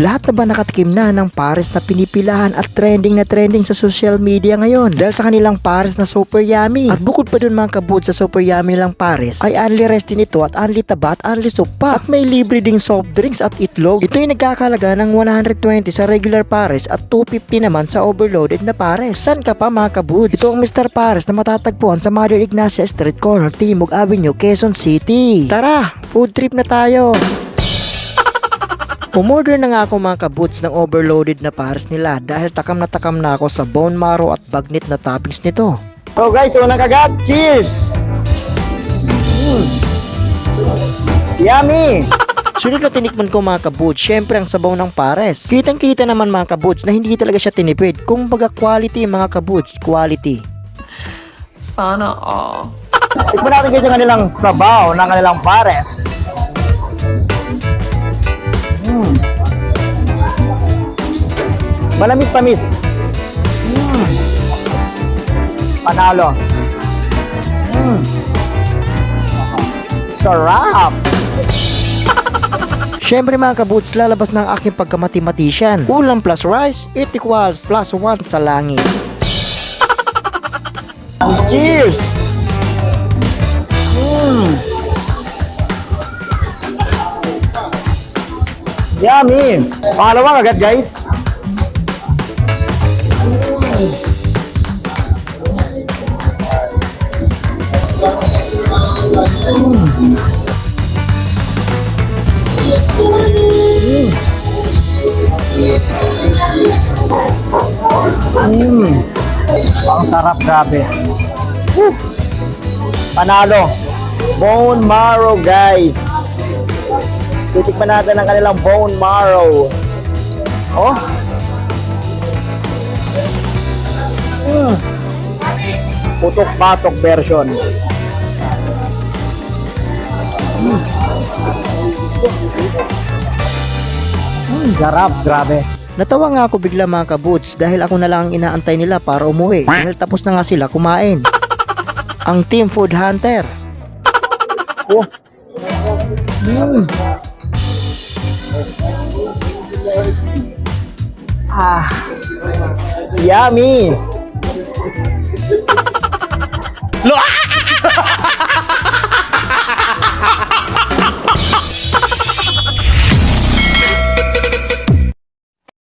Lahat na ba nakatikim na ng pares na pinipilahan at trending na trending sa social media ngayon dahil sa kanilang pares na super yummy? At bukod pa dun mga kabud sa super yummy nilang pares ay only rice din ito at only taba at only soup pa. At may libre ding soft drinks at itlog. Ito ay nagkakalaga ng 120 sa regular pares at 250 naman sa overloaded na pares. San ka pa mga kabud? Ito ang Mr. Pares na matatagpuan sa Mother Ignacia Street Corner, Timog Avenue, Quezon City. Tara, food trip na tayo! Umorder na nga ako mga kabuts ng overloaded na pares nila dahil takam na ako sa bone marrow at bagnet na toppings nito. So guys, unang kagat, cheers! Yummy! Sunod na tinikman ko mga kabuts, syempre ang sabaw ng pares. Kitang kita naman mga kabuts na hindi talaga siya tinipid. Kumbaga quality mga kabuts, quality. Sana all. Tikman natin guys ang kanilang sabaw ng kanilang pares. Malamis-tamis. Panalo. Sarap. Syempre mga kabuts, lalabas ng aking pagka-mathematician. Ulam plus rice, it equals plus 1 sa langit. Cheers! Yummy! Pangalawang agad guys. Ang sarap, grabe. Panalo. Bone marrow guys. Titikman natin ang kanilang bone marrow. Oh. Putok-patok version. Garap, grabe. Natawa nga ako bigla mga kabuts dahil ako na lang ang inaantay nila para umuwi dahil tapos na nga sila kumain. Ang Team Food Hunter. Oh. Yummy.